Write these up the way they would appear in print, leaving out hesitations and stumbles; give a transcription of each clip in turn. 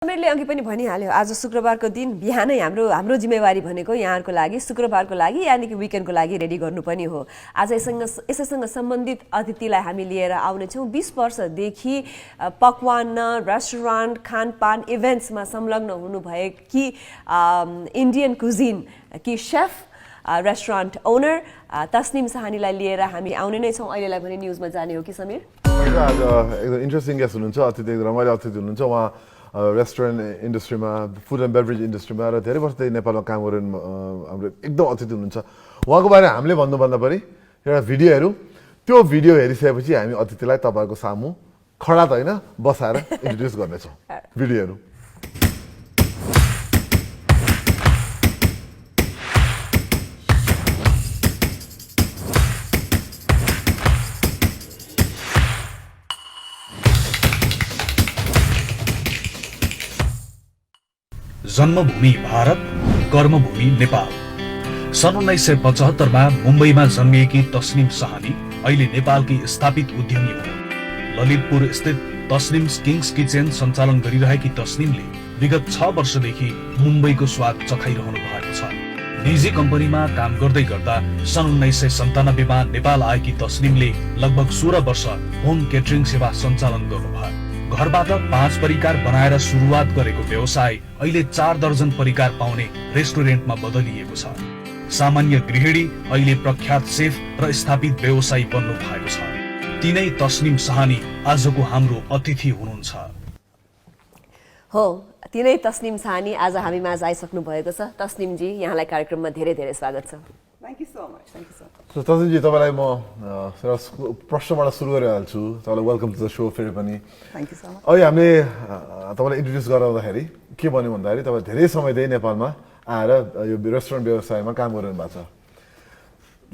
मैले अघि पनि भनिहाल्यो आज शुक्रबारको दिन बिहानै हाम्रो जिम्मेवारी भनेको यहाँहरुको लागि शुक्रबारको लागि यानि कि विकेन्डको लागि रेडी गर्नु पनि हो। आज यसैसँग सम्बन्धित अतिथिलाई हामी लिएर आउने छौं। 20 वर्षदेखि पकवान रेस्टुरेन्ट खानपान इभेन्ट्समा संलग्न हुनुभएकी इन्डियन कुजिन कि शेफ रेस्टुरेन्ट ओनर तस्निम साहानीलाई लिएर हामी आउने नै छौं। अहिलेलाई पनि न्यूजमा जाने हो कि समीर? आज एकदम इन्ट्रेस्टिङ गेस्ट हुनुहुन्छ, अतिथि रमाइलो अतिथि हुनुहुन्छ। उहाँ रेस्टुरेन्ट इन्डस्ट्रीमा फुड एन्ड बेभरेज इन्डस्ट्रीमा र धेरै वर्षदेखि नेपालमा काम गरेर हाम्रो एकदम अतिथि हुनुहुन्छ। उहाँको बारेमा हामीले भन्नुभन्दा पनि एउटा भिडियो हेरौँ। त्यो भिडियो हेरिसकेपछि हामी अतिथिलाई तपाईहरुको सामु खडा त हैन बसाएर इन्ट्रोड्युस गर्नेछौँ। भिडियो हेरौँ। जन्मभूमि भारत, कर्मभूमि नेपाल। सन् 1975 मा मुम्बईमा जन्मिएकी तस्निम साहानी अहिले नेपालकी स्थापित उद्यमी हुन्। ललितपुर स्थित तस्निम्स किङ्स किचन सञ्चालन गरिरहेकी तस्निमले विगत 6 वर्षदेखि मुम्बईको स्वाद चखाइरहनु भएको छ। निजी कम्पनीमा काम गर्दै गर्दा सन् 1997 मा नेपाल आएकी तस्निमले लगभग 16 वर्ष होम केटरिङ सेवा सञ्चालन गर्नुभयो। घरबाट 5 परिकार बनाएर सुरुवात गरेको व्यवसाय अहिले 4 दर्जन परिकार पाउने रेस्टुरेन्टमा बदलिएको छ। सामान्य गृहिणी अहिले प्रख्यात सेफ र स्थापित व्यवसायी बन्नु भएको छ। तिनै तस्निम साहानी आजको हाम्रो अतिथि हुनुहुन्छ। हो, तिनै तस्निम साहानी आज हामी माझ आइसक्नु भएको छ। तस्निम जी, यहाँलाई कार्यक्रममा धेरै धेरै स्वागत छ। Thank you so much. Thank you so much. So तस्निम जी, तपाईलाई म प्रश्नबाट सुरु गरिहाल्छु। तपाईलाई वेलकम टु द शो फेरि पनि। Thank you so much. अहिले हामीले तपाईलाई इन्ट्रोड्युस गराउँदाखेरि के भन्यो भन्दाखेरि तपाईँ धेरै समयदेखि नेपालमा आएर यो रेस्टुरेन्ट व्यवसायमा काम गरिरहनु भएको छ।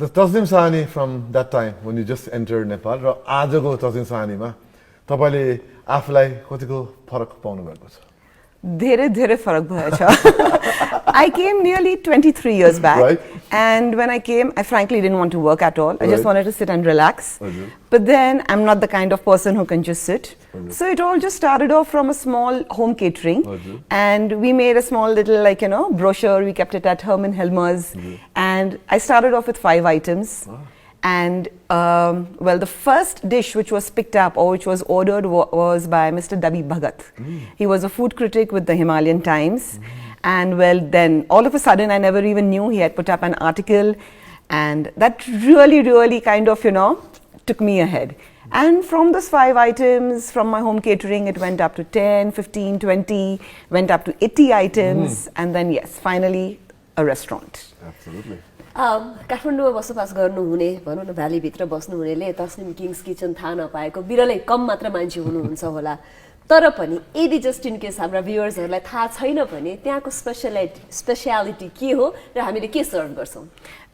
The Tasnim Sahani from that time when you just entered Nepal र आजको तस्निम साहानीमा तपाईले आफूलाई कतिको फरक पाउनु भएको छ? धेरै धेरै फरक भएछ। I came nearly 23 years back, Right. and when I came, I frankly didn't want to work at all. I just Right. wanted to sit and relax. But then I'm not the kind of person who can just sit. So it all just started off from a small home catering, and we made a small little, like, brochure. We kept it at Herman Helmer's, and I started off with 5 items. And well, the first dish which was picked up or which was ordered was by Mr. Dabi Bhagat. He was a food critic with the Himalayan Times. And well, then all of a sudden, I never even knew he had put up an article, and that really kind of, took me ahead. And from those 5 items, from my home catering, it went up to 10, 15, 20, went up to 80 items, and then yes, finally a restaurant. Absolutely. काठमाडौँमा बसोबास गर्नुहुने भनौँ न भ्यालीभित्र बस्नुहुनेले तस्निम Kings kitchen थाहा नपाएको बिरलै कम मात्र मान्छे हुनुहुन्छ होला। तर पनि यदि जस्ट इन केस हाम्रा भ्युअर्सहरूलाई थाहा छैन भने त्यहाँको स्पेशलिटी के हो र हामीले के सर्भ गर्छौँ?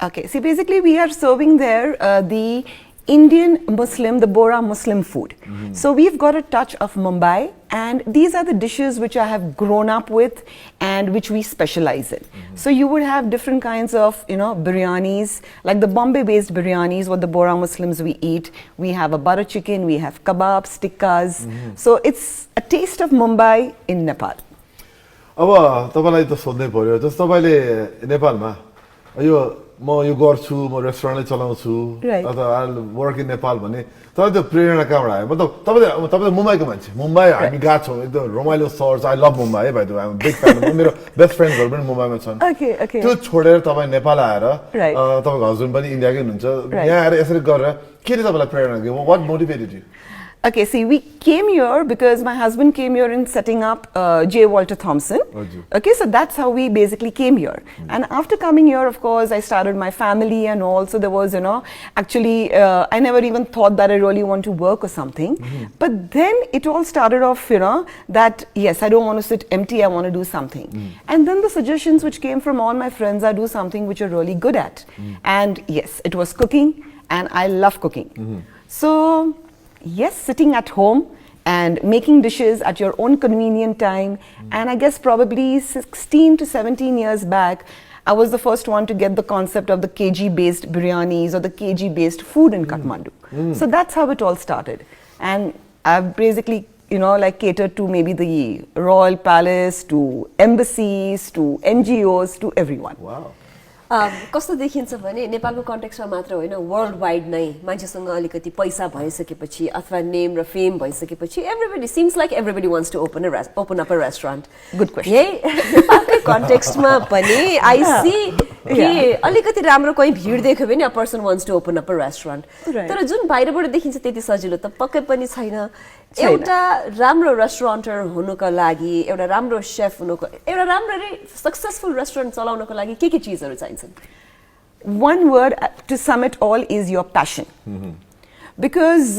Okay, see, basically we are serving there the Indian Muslim, the Bora Muslim food. So we've got a touch of Mumbai, and these are the dishes which I have grown up with and which we specialize in. So you would have different kinds of, biryanis, like the Bombay-based biryanis, what the Bora Muslims we eat. We have a butter chicken, we have kebabs, tikkas. So it's a taste of Mumbai in Nepal. अब तपाईलाई त सोध्नै पर्यो, जस्तो तपाईले नेपालमा म यो गर्छु, म रेस्टुरेन्टै चलाउँछु, अथवा आई वर्क इन नेपाल भने तपाईँ त्यो प्रेरणा कहाँबाट आयो? मतलब तपाईँ त मुम्बईको मान्छे, मुम्बई हामी गएको छौँ, एकदम रमाइलो सहर छ। आई लभ मुम्बई है भाइ, आइम बिग फ्यान। मेरो बेस्ट फ्रेन्डहरू पनि मुम्बईमा छन्। त्यो छोडेर तपाईँ नेपाल आएर तपाईँको हस्बेन्ड पनि इन्डियाकै हुनुहुन्छ, यहाँ आएर यसरी गरेर के तपाईँलाई प्रेरणा दियो? What motivated you? Okay, see, we came here because my husband came here in setting up J. Walter Thompson. Okay, so that's how we basically came here. And after coming here, of course, I started my family and all. So there was, actually, I never even thought that I really want to work or something. But then it all started off, that yes, I don't want to sit empty, I want to do something. And then the suggestions which came from all my friends are do something which you're really good at. And yes, it was cooking, and I love cooking. So yes, sitting at home and making dishes at your own convenient time. And I guess probably 16 to 17 years back, I was the first one to get the concept of the kg-based biryanis or the kg-based food in Kathmandu. So that's how it all started. And I've basically, like catered to maybe the royal palace, to embassies, to NGOs, to everyone. Wow. कस्तो देखिन्छ भने नेपालको कन्टेक्स्टमा मात्र होइन world wide नै मान्छेसँग अलिकति पैसा भइसकेपछि अथवा नेम र फेम भइसकेपछि everybody seems like everybody wants to open up a restaurant Good question. यही नेपालकै कन्टेक्स्टमा पनि आई सी कि अलिकति राम्रो कोही भिड देख्यो भने a person wants to open up a restaurant Right. तर जुन बाहिरबाट देखिन्छ त्यति सजिलो त पक्कै पनि छैन एउटा राम्रो रेस्टुरेन्टर हुनुको लागि एउटा राम्रो शेफ हुनुको एउटा राम्ररी सक्सेसफुल रेस्टुरेन्ट चलाउनको लागि के चिजहरू चाहिन्छन् One word to sum it all is your passion. Because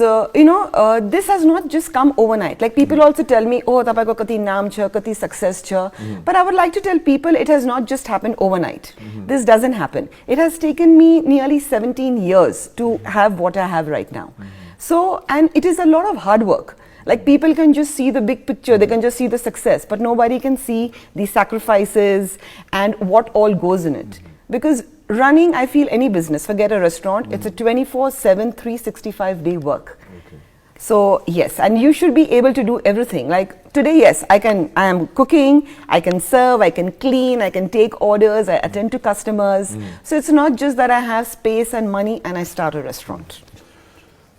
this has not just come overnight. Like people also tell me, oh, tapako kati naam cha, kati success cha. But I would like to tell people it has not just happened overnight. This doesn't happen. It has taken me nearly 17 years to have what I have right now. So, and it is a lot of hard work. Like people can just see the big picture, they can just see the success, but nobody can see the sacrifices and what all goes in it. Because running, I feel, any business, forget a restaurant, it's a 24/7, 365-day work. Okay. So yes, and you should be able to do everything. Like today, yes, I am cooking, I can serve, I can clean, I can take orders, I attend to customers. So it's not just that I have space and money and I start a restaurant.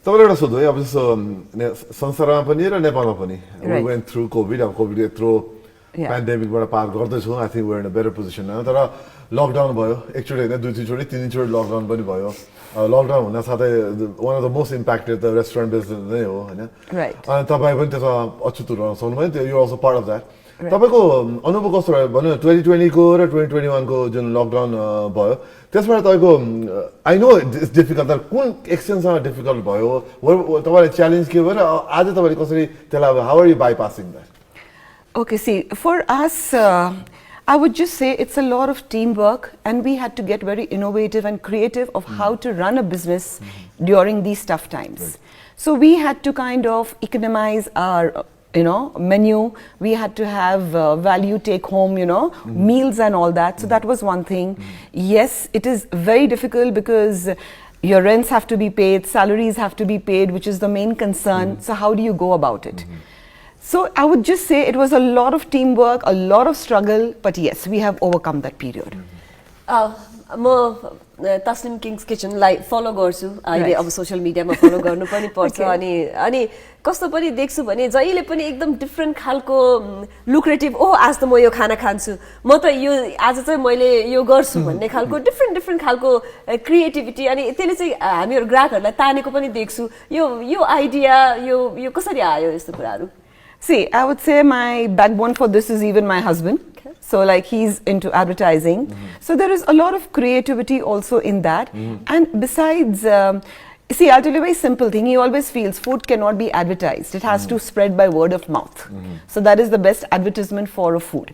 तपाईँले एउटा सोध्नु है अब जस्तो संसारमा पनि र नेपालमा पनि we Right. went through COVID, अब कोभिड यत्रो Yeah. पेन्डेमिकबाट पार गर्दैछौँ I think we're in a better position तर लकडाउन भयो एकचोटि होइन दुई तिनचोटि तिनचोटि लकडाउन पनि भयो लकडाउन हुन साथै one of the most impacted the restaurant business नै हो होइन Right. अनि तपाईँ पनि त्यसमा अछुत रहन सक्नुभयो नि you also part of that तपाईँको अनुभव कस्तो रह्यो भन्नु 2020को र 2021को जुन लकडाउन भयो त्यसबाट तपाईँको आई नो इट्स डिफिकल्ट तर कुन एक्सटेन्समा डिफिकल्ट भयो तपाईँलाई च्यालेन्ज के भयो र आज तपाईँले कसरी त्यसलाई how are you bypassing that Okay, see, for us, I would just say it's a lot of teamwork, and we had to get very innovative and creative of how to run a business during these tough times. So we had to kind of economize our menu. We had to have value take home, meals and all that. So that was one thing. Yes, it is very difficult because your rents have to be paid, salaries have to be paid, which is the main concern. So how do you go about it? So I would just say it was a lot of teamwork, a lot of struggle, but yes, we have overcome that period. म तस्निम Kings किचनलाई फलो गर्छु अहिले अब social मिडियामा फलो गर्नु पनि पर्छ अनि कस्तो पनि देख्छु भने जहिले पनि एकदम डिफ्रेन्ट खालको लुक्रेटिभ आज त म यो खाना खान्छु म त यो आज चाहिँ मैले यो गर्छु भन्ने खालको डिफ्रेन्ट खालको क्रिएटिभिटी अनि त्यसले चाहिँ हामीहरू ग्राहकहरूलाई तानेको पनि देख्छु यो आइडिया यो कसरी आयो यस्तो कुराहरू See, I would say my backbone for this is even my husband. Okay. So like he's into advertising. So there is a lot of creativity also in that. And besides, see, I'll tell you a very simple thing. He always feels food cannot be advertised. It has to spread by word of mouth. So that is the best advertisement for a food.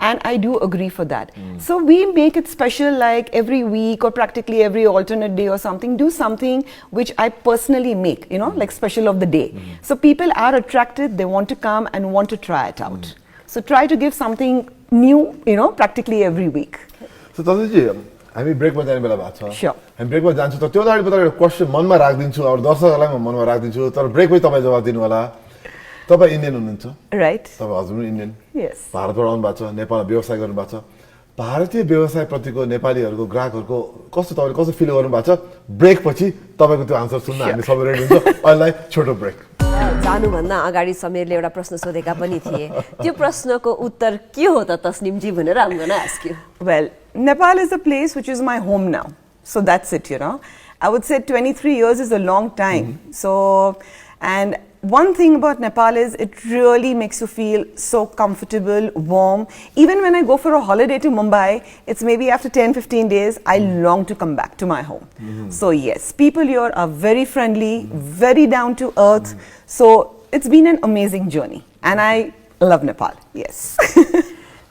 And I do agree for that. So we make it special like every week or practically every alternate day or something. Do something which I personally make, like special of the day. So people are attracted. They want to come and want to try it out. So try to give something new, practically every week. So Tanusji, हामी ब्रेकमा जाने बेला भएको छ हामी ब्रेकमा जान्छौँ तर त्यो अगाडि म एउटा क्वेसन मनमा राखिदिन्छु अब दर्शकहरूलाई म मनमा राखिदिन्छु तर ब्रेकमै तपाईँ जवाब दिनु होला तपाईँ इन्डियन हुनुहुन्छ राइट तपाईँ हजुर इन्डियन यस भारतबाट आउनु भएको छ नेपालमा व्यवसाय गर्नु भएको छ भारतीय व्यवसाय प्रतिको नेपालीहरूको ग्राहकहरूको कस्तो तपाईँले कस्तो फिल गर्नु भएको छ ब्रेकपछि तपाईँको त्यो आन्सर सुन्न हामी सबै रेडी हुन्छ अहिले छोटो ब्रेक जानुभन्दा अगाडि समीरले एउटा प्रश्न सोधेका पनि थिए त्यो प्रश्नको उत्तर के हो त तस्निमजी भनेर I'm gonna ask you. Well, Nepal is a place which is my home now. So that's it, I would say 23 years is a long time. So, and one thing about Nepal is it really makes you feel so comfortable, warm. Even when I go for a holiday to Mumbai, it's maybe after 10-15 days, I long to come back to my home. So yes, people here are very friendly, very down to earth. So it's been an amazing journey. And I love Nepal, yes.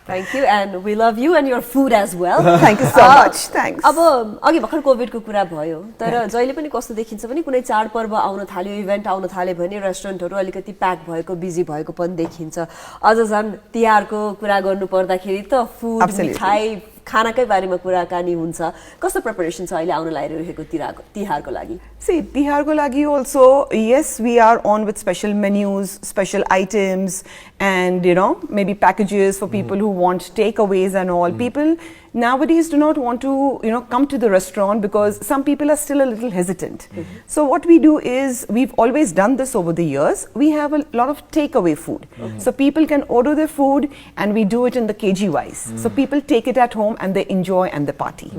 Thank you and we love you and your food as well. Thank you so much. Thanks. अब अघि भर्खर कोभिडको कुरा भयो तर जहिले पनि कस्तो देखिन्छ भने कुनै चाडपर्व आउन थाल्यो इभेन्ट आउन थाल्यो भने रेस्टुरेन्टहरू अलिकति प्याक भएको बिजी भएको पनि देखिन्छ अझ झन् तिहारको कुरा गर्नु पर्दाखेरि त फुड मिठाई खानाकै बारेमा कुराकानी हुन्छ कस्तो प्रिपरेसन छ अहिले आउन लागिरहेको तिहारको लागि See, Tihar ko lagi also, yes, we are on with special menus, special items, and maybe packages for people who want takeaways and all. People nowadays do not want to, come to the restaurant because some people are still a little hesitant. So what we do is, we've always done this over the years. We have a lot of takeaway food. So people can order their food and we do it in the kg wise. So people take it at home and they enjoy and they party.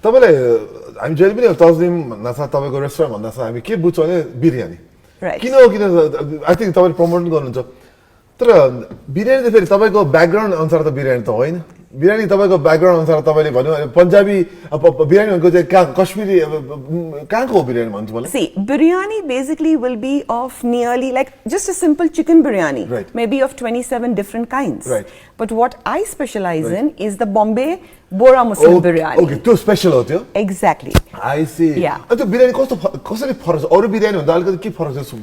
तपाईँले हामी जहिले पनि तस्निम भन्दा छ तपाईँको restaurant भन्दा छ हामी के बुझ्छ भने बिरयानी किन हो किन आई थिङ्क तपाईँले प्रमोट गर्नुहुन्छ तर बिरयानी त फेरि तपाईँको ब्याकग्राउन्ड अनुसार त बिरयानी त होइन बिरयानी तपाईँको ब्याकग्राउन्ड अनुसार तपाईँले भन्यो भने पन्जाबी बिरयानी भनेको चाहिँ कश्मीरी कहाँको हो बिरयानी भन्छु मलाई See, biryani basically will be of nearly like just a simple chicken biryani, Right. maybe of 27 different kinds. Right. But what I specialize in is the Bombay Bora Muslim biryani. Okay त्यो special हो त्यो Exactly. आई सी Yeah. अनि त्यो बिरयानी कसरी फरक छ अरू बिरयानी भन्दा अलिकति के फरक छ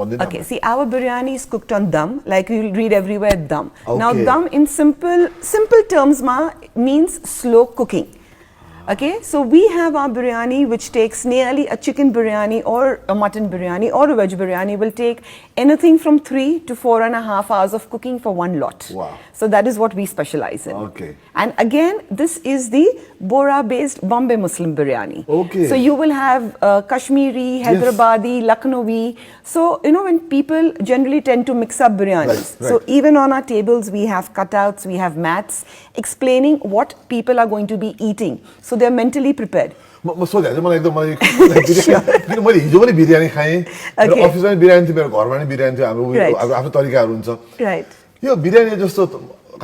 भन्दिनु Okay, see, our biryani is cooked on dum, like you'll read everywhere dum. Now, Okay. dum in simple terms means slow cooking. Okay, so we have our biryani which takes nearly a chicken biryani or a mutton biryani or a veg biryani will take anything from 3 to 4.5 hours of cooking for one lot. Wow. So that is what we specialize in. Okay. And again, this is the Bora based Bombay Muslim biryani. Okay. So you will have Kashmiri, Hyderabadi, Lucknowi. So, when people generally tend to mix up biryanis. Right, So right. even on our tables, we have cutouts, we have mats explaining what people are going to be eating. So they're mentally prepared. म सोधेको मलाई एकदम किन मैले हिजो पनि बिरयानी खाएँ Okay. अफिसमा पनि बिरयानी थियो मेरो घरमा पनि बिरयानी थियो हाम्रो Right. आफ्नो तरिकाहरू हुन्छ Right. यो बिरयानी जस्तो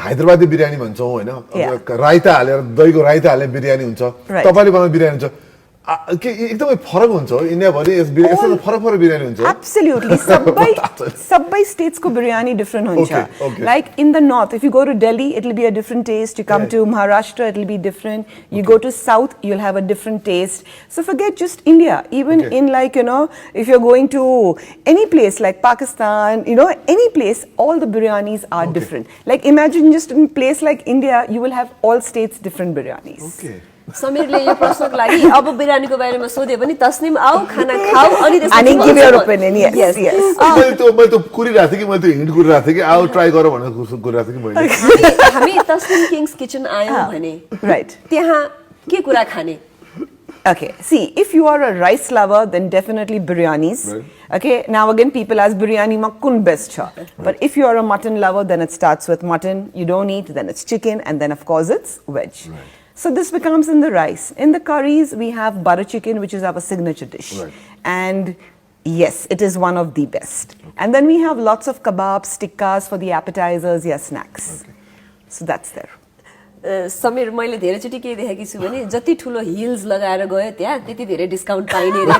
हैदराबादी बिरयानी भन्छौँ होइन Yeah. रायता हालेर दहीको रायता हालेर बिरयानी हुन्छ Right. तपाईँले बनाउने बिरयानी हुन्छ के एकदमै फरक हुन्छ हो इन्डियाभरि यस्तो फरक बिरयानी हुन्छ Absolutely. Sabbai states ko biryani different huncha. Okay, okay. Like in the north, if you go to Delhi, it'll be a different taste. You come Right. to Maharashtra, it'll be different. You go to south, you'll have a different taste. So forget just India. Even Okay. in if you're going to any place like Pakistan, any place, all the biryanis are different. Like imagine just in a place like India, you will have all states different biryanis. Okay समीरले यो प्रश्नको लागि अब बिरयानीको बारेमा सोध्यो भने तस्निम आऊ खाना खाऊ अनि And त्यसपछि give your भन्छ। opinion, yes, Yes. yes. मैले त्यो कुरिरहेको थिएँ कि मैले त्यो हिन्ट कुरिरहेको थिएँ कि आऊ ट्राई गर भनेर कुरिरहेको थिएँ कि मैले हामी तस्निम किङ्स किचन आयौँ भने Right. त्यहाँ के कुरा खाने Okay, see, if you are a rice lover, then definitely biryanis. Right. Okay, now again, people ask biryani ma kun best cha. But if you are a mutton lover, then it starts with mutton. You don't eat, then it's chicken, and then of course it's veg. So this becomes in the rice. In the curries, we have butter chicken, which is our signature dish. Right. And yes, it is one of the best. And then we have lots of kebabs, tikkas for the appetizers, yeah, snacks. So that's there. Sameer मैले धेरैचोटि के देखेकी छु भने जति ठुलो hills लगाएर गयो त्यहाँ त्यति धेरै डिस्काउन्ट पाइने रे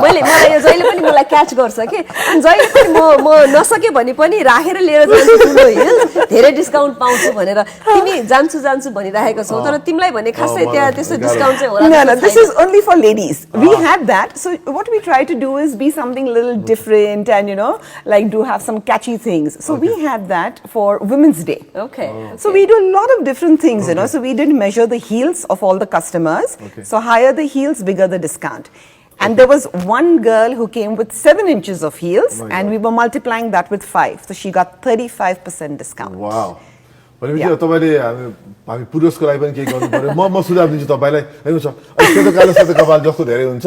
मलाई यो जहिले पनि मलाई क्याच गर्छ के अनि जहिले पनि म नसके भने पनि राखेर लिएर जान्छु ठुलो हिल्स धेरै डिस्काउन्ट पाउँछु भनेर तिमी जान्छु भनिरहेको छौ तर तिमीलाई भने खासै त्यहाँ त्यस्तो डिस्काउन्ट चाहिँ होला No, this is only for ladies. We had that. So what we try to do is be something a little different and like do have some catchy things. So we had that for Women's Day. Okay. So we do a lot of different things, So we did measure the heels of all the customers. Okay. So higher the heels, bigger the discount. And there was one girl who came with 7 inches of heels, my and God. we were multiplying that with 5. So she got 35% discount. Wow भनेपछि तपाईँले हामी पुरुषको लागि पनि केही गर्नु पर्यो म सुझाव दिन्छु तपाईँलाई हेर्नुहोस् सेतो कालो सेतो कपाल जस्तो धेरै हुन्छ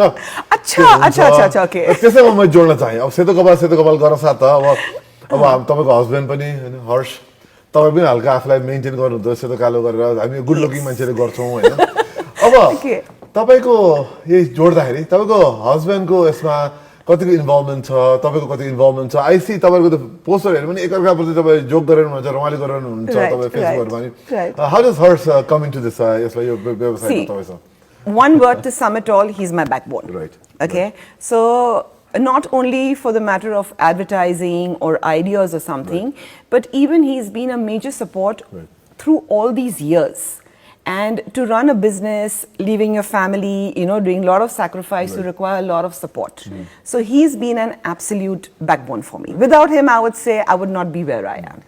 अच्छा, okay. त्यसैमा म जोड्न चाहेँ अब सेतो कपाल गर्न साथ अब तपाईँको हस्बेन्ड पनि होइन हर्ष तपाईँ पनि हल्का आफूलाई मेन्टेन गर्नुहुन्छ सेतो कालो गरेर हामी गुड लुकिङ मान्छेले गर्छौँ होइन अब Okay. तपाईँको यही जोड्दाखेरि तपाईँको हस्बेन्डको यसमा कतिको इन्भल्भमेन्ट छ तपाईँको कतिको इन्भल्भमेन्ट छ आइसी तपाईँको त पोस्टर हेर्नु पनि एकअर्काप्रति तपाईँ जोक गरेर हुनुहुन्छ रमाइलो गरेर हुनुहुन्छ Right, तपाईँ फेसबुकहरूमा नि right. How does hers come into this यसलाई यो व्यवसायमा तपाईँसँग One word to sum it all, he's my backbone. Right, Okay. So not only for the matter of advertising or ideas or something, but even he's been a major support through all these years. And to run a business, leaving your family, doing a lot of sacrifice, you require a lot of support. So he's been an absolute backbone for me. Without him, I would say I would not be where I am.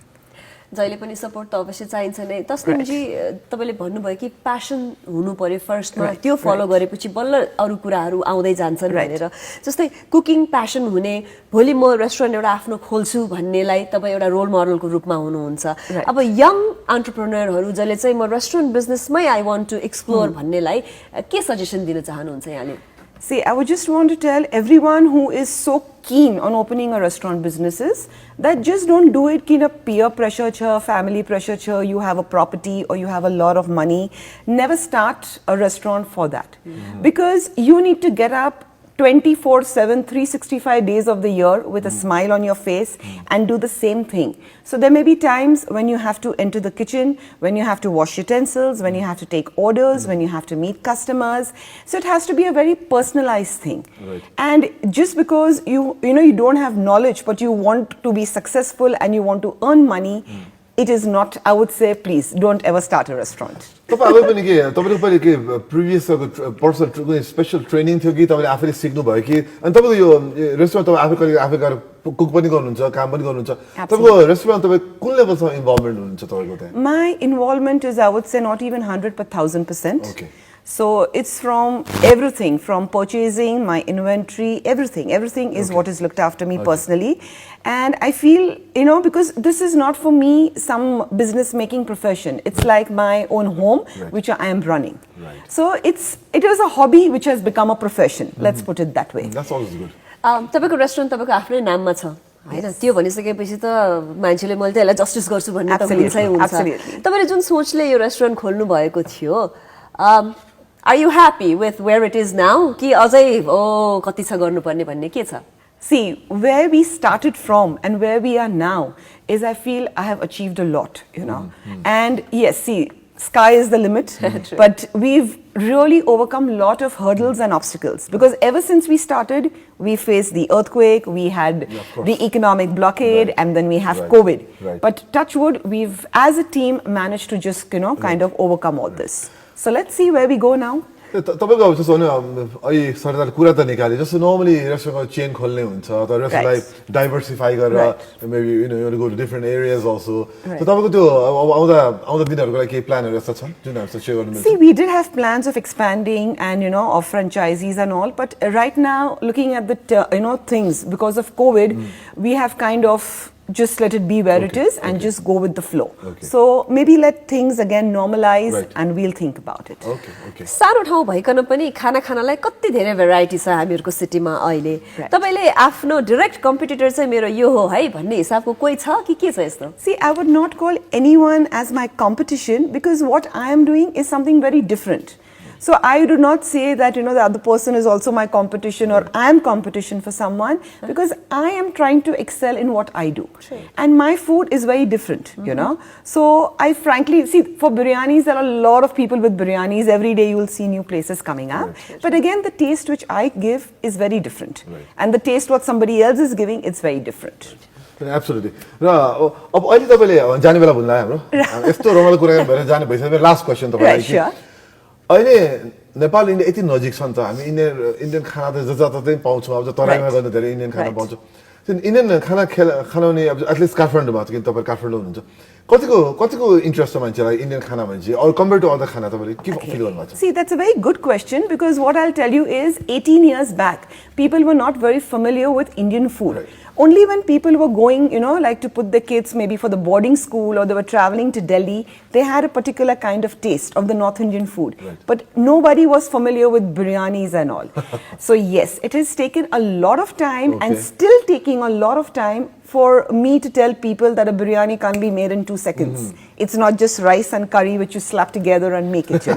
जहिले पनि support त अवश्य चाहिन्छ नै। तस्निमजी तपाईँले भन्नुभयो कि प्यासन हुनु पर्यो फर्स्टमा, त्यो फलो गरेपछि बल्ल अरू कुराहरू आउँदै जान्छन् भनेर। जस्तै कुकिङ प्यासन हुने, भोलि म रेस्टुरेन्ट एउटा आफ्नो खोल्छु भन्नेलाई तपाईँ एउटा रोल मोडलको रूपमा हुनुहुन्छ। अब यङ एन्टरप्रेन्योरहरू जसले चाहिँ म रेस्टुरेन्ट बिजनेसमै आई वान्ट टु एक्सप्लोर भन्नेलाई के सजेसन दिन चाहनुहुन्छ यहाँले? See, I would just want to tell everyone who is so keen on opening a restaurant businesses that just don't do it kind of peer pressure cha, family pressure cha, you have a property or you have a lot of money. Never start a restaurant for that. Because you need to get up 24/7, 365 days of the year with a smile on your face and do the same thing. So there may be times when you have to enter the kitchen, when you have to wash utensils, when you have to take orders, when you have to meet customers. So it has to be a very personalized thing. Right. And just because you don't have knowledge but you want to be successful and you want to earn money, it is not, I would say, please don't ever start a restaurant. तपाईँ पनि के तपाईँको पहिले के previous personal special training थियो कि तपाईँले आफैले सिक्नु भयो कि? अनि तपाईँको यो रेस्टुरेन्ट तपाईँ आफै गएर कुक पनि गर्नुहुन्छ, काम पनि गर्नुहुन्छ, तपाईँको रेस्टुरेन्ट तपाईँ कुन लेभलसम्म इन्भल्भमेन्ट हुनुहुन्छ तपाईँको त्यहाँ? My involvement is, I would say, not even 100 but 1000%. Okay. So it's from everything, from purchasing, my inventory, everything. Everything is what is looked after me personally. And I feel, because this is not for me some business making profession. It's like my own home, which I am running. Right. So it was a hobby which has become a profession. Let's put it that way. That's always good. तपाईँको restaurant तपाईँको आफ्नै नाममा छ हैन? त्यो भनिसकेपछि त मान्छेले मैले त यसलाई जस्टिस गर्छु भन्ने त हुन्छै हुन्छ। तपाईँले जुन सोचले यो रेस्टुरेन्ट खोल्नु भएको थियो, are you happy with where it is now? कि अझै कति छ गर्नुपर्ने भन्ने के छ? See, where we started from and where we are now is, I feel I have achieved a lot, And yes, see, sky is the limit, but we've really overcome a lot of hurdles and obstacles. Because ever since we started, we faced the earthquake, we had the economic blockade, and then we have COVID. Right. But touch wood, we've, as a team, managed to just, kind of overcome all this. So let's see where we go now. तपाईँको अब जस्तो अहिले सरकारले कुरा त निकाले, जस्तो normally रेस्टुरेन्टको चेन खोल्ने हुन्छ, तर रेस्टुरेन्टलाई डाइभर्सिफाई गरेर maybe you go to different areas also. So तपाईँको त्यो अब आउँदा दिनहरूको लागि केही प्लानहरू यस्तो छ जुन हामीले सेयर गर्नु मिल्छ? See, we did have plans of expanding and of franchisees and all, but right now, looking at the things because of COVID, we have kind of just let it be where it is and just go with the flow. So maybe let things again normalize and we'll think about it. Okay. सानो ठाउँ भइकन पनि खाना खानालाई कति धेरै variety छ हामीहरूको सिटीमा अहिले। तपाईले आफ्नो डाइरेक्ट कम्पिटिटर चाहिँ मेरो यो हो है भन्ने हिसाबको कोही छ कि के छ यस्तो? See, I would not call anyone as my competition because what I am doing is something very different. So I do not say that the other person is also my competition or I am competition for someone, because I am trying to excel in what I do. And my food is very different, So I frankly see, for biryanis there are a lot of people with biryanis. Every day you will see new places coming up. But again, the taste which I give is very different. And the taste what somebody else is giving, it's very different. Absolutely. र अब अहिले तपाईले जाने बेला भुल्ला हाम्रो यस्तो रमाइलो कुरा भएर जाने भइसक्यो। लास्ट क्वेशन तपाईलाई कि अहिले नेपाल इन्डिया यति नजिक छ नि त, हामी इन्डियन खाना त जताततै पाउँछौँ। अब तराईमा गएर धेरै इन्डियन खाना पाउँछौँ। इन्डियन खाना खानाउने अब एटलिस्ट काठमाडौँमा किन तपाईँ काठमाडौँ हुनुहुन्छ, कतिको इन्ट्रेस्ट छ मान्छेलाई इन्डियन खाना भनेपछि अर कम्पेयर टु अदर खाना तपाईँले के फिल गर्नुहुन्छ? See, that's a very good question, because what I'll tell you is 18 years back people were not very familiar with Indian food. Only when people were going, like to put their kids maybe for the boarding school or they were traveling to Delhi, they had a particular kind of taste of the North Indian food. But nobody was familiar with biryanis and all. So yes, it has taken a lot of time and still taking a lot of time for me to tell people that a biryani can't be made in 2 seconds. It's not just rice and curry which you slap together and make it,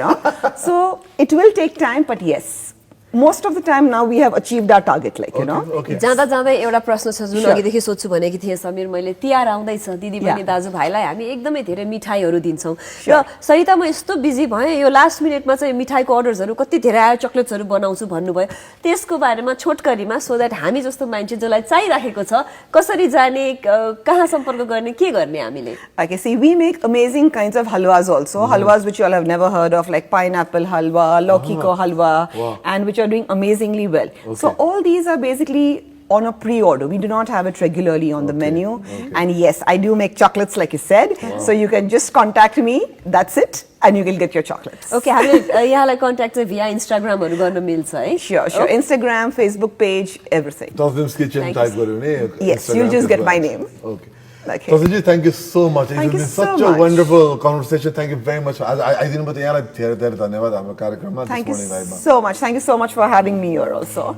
So it will take time, but yes. Most of the time now we have achieved our target, जाँदा जाँदै एउटा प्रश्न छ जुन अघिदेखि सोध्छु भनेकी थिएँ समीर मैले। तिहार आउँदैछ, दिदीबहिनी दाजुभाइलाई हामी एकदमै धेरै मिठाईहरू दिन्छौँ र सरिता म यस्तो बिजी भएँ यो लास्ट मिनेटमा चाहिँ मिठाईको अर्डर्सहरू कति धेरै आयो, चकलेट्सहरू बनाउँछु भन्नुभयो। त्यसको बारेमा छोटकरीमा, सो द्याट हामी जस्तो मान्छे जसलाई चाहिराखेको छ कसरी जाने, कहाँ सम्पर्क गर्ने, के गर्ने हामीले? Okay, see, we make amazing kinds of halwas also. Halwas which you all have never heard of, like pineapple halwa, lauki ko halwa, and which are doing amazingly well. So all these are basically on a pre-order. We do not have it regularly on the menu. And yes, I do make chocolates like you said. So you can just contact me, that's it, and you will get your chocolates. Okay हामीले यहाँलाई contact चाहिँ via इन्स्टाग्रामहरू गर्न मिल्छ है Sure. Instagram, Facebook page, everything. Tasneem's Kitchen Thank you. type गर्यो भने Yes, you'll just get my name. Okay. Okay. Tasneemji, thank you so much. It's Thank you been so such a much. wonderful conversation. Thank you very much. I didn't but यहाँलाई धेरै धेरै धन्यवाद हाम्रो कार्यक्रममा Thank you this morning. so much. Thank you so much for having me here also.